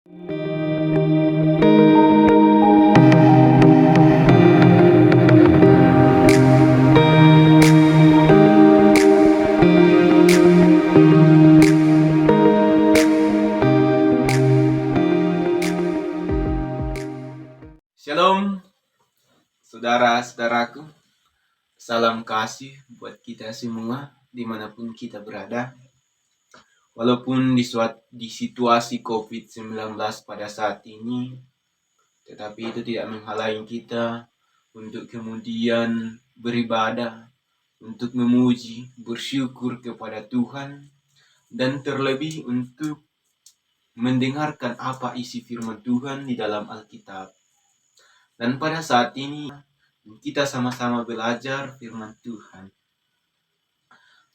Shalom, saudara-saudaraku. Salam kasih buat kita semua dimanapun kita berada. Walaupun di situasi COVID-19 pada saat ini, tetapi itu tidak menghalangi kita untuk kemudian beribadah, untuk memuji, bersyukur kepada Tuhan, dan terlebih untuk mendengarkan apa isi firman Tuhan di dalam Alkitab. Dan pada saat ini kita sama-sama belajar firman Tuhan.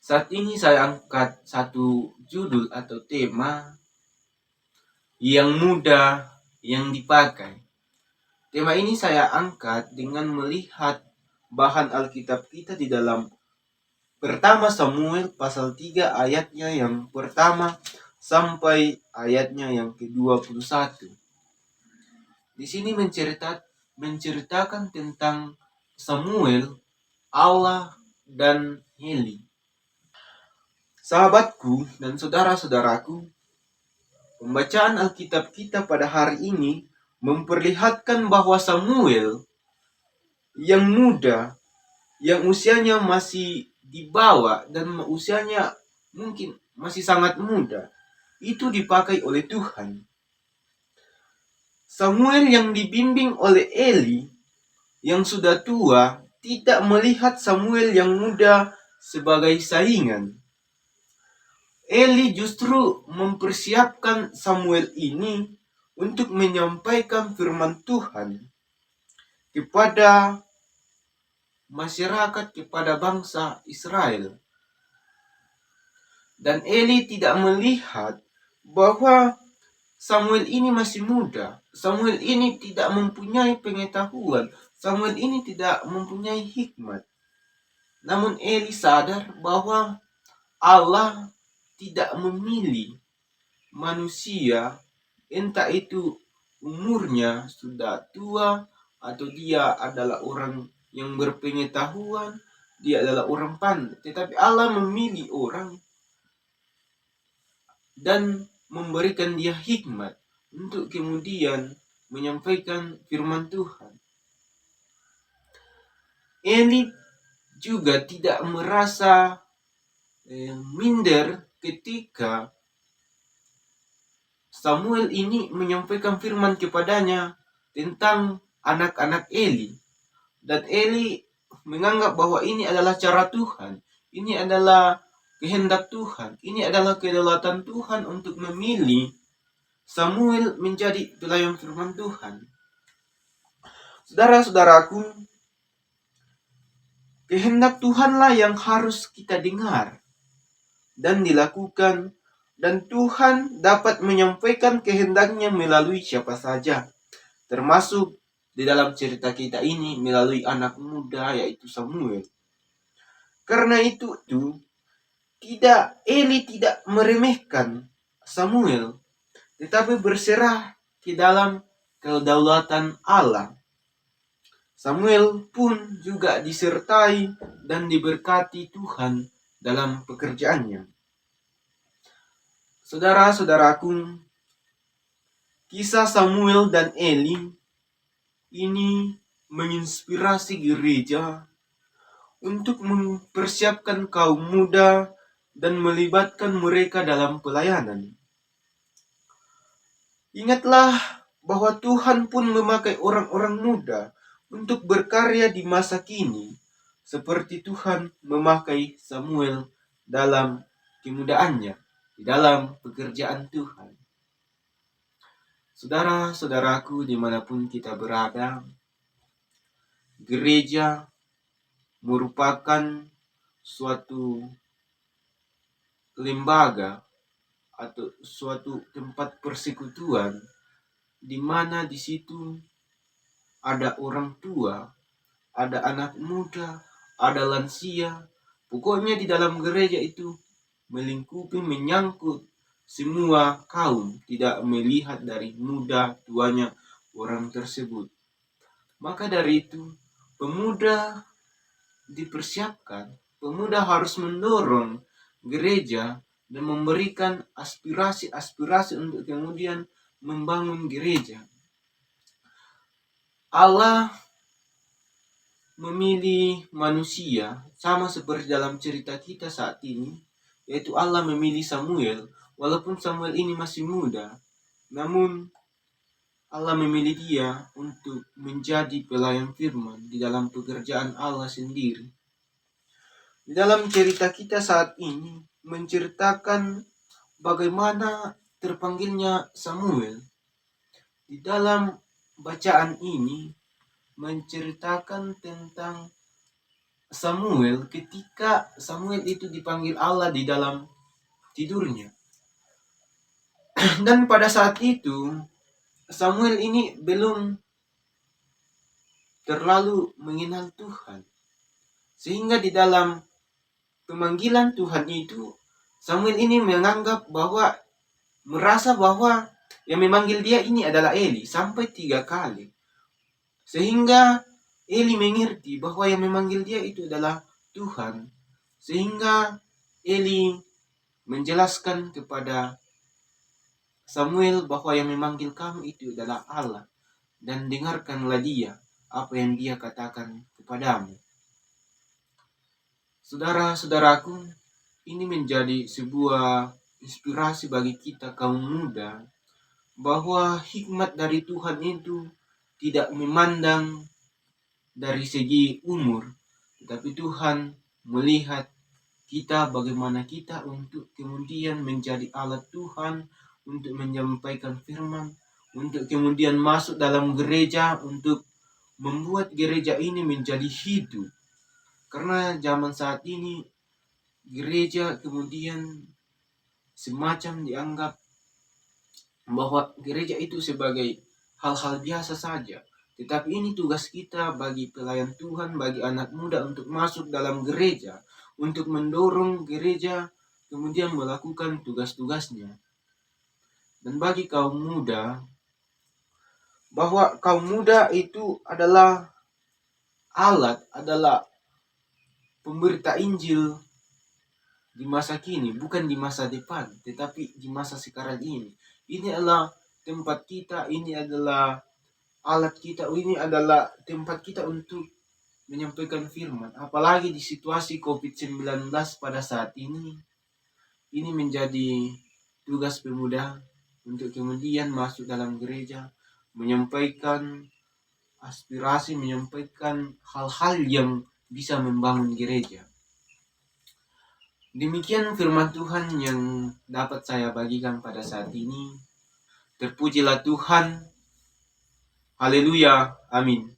Saat ini saya angkat satu judul atau tema yang mudah yang dipakai. Tema ini saya angkat dengan melihat bahan Alkitab kita di dalam pertama Samuel pasal 3 ayatnya yang pertama sampai ayatnya yang ke-21. Di sini menceritakan tentang Samuel, Allah, dan Eli. Sahabatku dan saudara-saudaraku, pembacaan Alkitab kita pada hari ini memperlihatkan bahwa Samuel yang muda, yang usianya masih di bawah dan usianya mungkin masih sangat muda, itu dipakai oleh Tuhan. Samuel yang dibimbing oleh Eli yang sudah tua tidak melihat Samuel yang muda sebagai saingan. Eli justru mempersiapkan Samuel ini untuk menyampaikan firman Tuhan kepada masyarakat, kepada bangsa Israel. Dan Eli tidak melihat bahwa Samuel ini masih muda. Samuel ini tidak mempunyai pengetahuan. Samuel ini tidak mempunyai hikmat. Namun Eli sadar bahwa Allah tidak memilih manusia, entah itu umurnya sudah tua atau dia adalah orang yang berpengetahuan, dia adalah orang pandai. Tetapi Allah memilih orang dan memberikan dia hikmat untuk kemudian menyampaikan firman Tuhan. Eli juga tidak merasa minder ketika Samuel ini menyampaikan firman kepadanya tentang anak-anak Eli. Dan Eli menganggap bahwa ini adalah cara Tuhan, ini adalah kehendak Tuhan, ini adalah kedaulatan Tuhan untuk memilih Samuel menjadi pelayan firman Tuhan. Saudara-saudaraku, kehendak Tuhanlah yang harus kita dengar dan dilakukan, dan Tuhan dapat menyampaikan kehendaknya melalui siapa saja, termasuk di dalam cerita kita ini melalui anak muda yaitu Samuel. Karena itu Eli tidak meremehkan Samuel, tetapi berserah ke dalam kedaulatan Allah. Samuel pun juga disertai dan diberkati Tuhan dalam pekerjaannya. Saudara-saudaraku, kisah Samuel dan Eli ini menginspirasi gereja untuk mempersiapkan kaum muda dan melibatkan mereka dalam pelayanan. Ingatlah bahwa Tuhan pun memakai orang-orang muda untuk berkarya di masa kini, seperti Tuhan memakai Samuel dalam kemudaannya, di dalam pekerjaan Tuhan. Saudara-saudaraku dimanapun kita berada, gereja merupakan suatu lembaga atau suatu tempat persekutuan di mana di situ ada orang tua, ada anak muda, ada lansia. Pokoknya di dalam gereja itu melingkupi, menyangkut semua kaum tidak melihat dari muda tuanya orang tersebut. Maka dari itu, pemuda dipersiapkan, pemuda harus mendorong gereja dan memberikan aspirasi-aspirasi untuk kemudian membangun gereja. Allah memilih manusia sama seperti dalam cerita kita saat ini, yaitu Allah memilih Samuel. Walaupun Samuel ini masih muda, namun Allah memilih dia untuk menjadi pelayan firman di dalam pekerjaan Allah sendiri. Di dalam cerita kita saat ini menceritakan bagaimana terpanggilnya Samuel. Di dalam bacaan ini menceritakan tentang Samuel ketika Samuel itu dipanggil Allah di dalam tidurnya. Dan pada saat itu Samuel ini belum terlalu mengenal Tuhan. Sehingga di dalam pemanggilan Tuhan itu Samuel ini merasa bahwa yang memanggil dia ini adalah Eli sampai 3 kali. Sehingga Eli mengerti bahwa yang memanggil dia itu adalah Tuhan. Sehingga Eli menjelaskan kepada Samuel bahwa yang memanggil kamu itu adalah Allah. Dan dengarkanlah dia apa yang dia katakan kepadamu. Saudara-saudaraku, ini menjadi sebuah inspirasi bagi kita kaum muda bahwa hikmat dari Tuhan itu tidak memandang dari segi umur, tetapi Tuhan melihat kita bagaimana kita untuk kemudian menjadi alat Tuhan untuk menyampaikan firman, untuk kemudian masuk dalam gereja untuk membuat gereja ini menjadi hidup. Karena zaman saat ini gereja kemudian semacam dianggap bahwa gereja itu sebagai hal-hal biasa saja. Tetapi ini tugas kita bagi pelayan Tuhan, bagi anak muda untuk masuk dalam gereja, untuk mendorong gereja kemudian melakukan tugas-tugasnya. Dan bagi kaum muda, bahwa kaum muda itu adalah alat, adalah pemberita Injil di masa kini, bukan di masa depan, tetapi di masa sekarang ini. Ini adalah tempat kita, ini adalah alat kita, ini adalah tempat kita untuk menyampaikan firman. Apalagi di situasi COVID-19 pada saat ini menjadi tugas pemuda untuk kemudian masuk dalam gereja, menyampaikan aspirasi, menyampaikan hal-hal yang bisa membangun gereja. Demikian firman Tuhan yang dapat saya bagikan pada saat ini. Terpujilah Tuhan. Haleluya. Amin.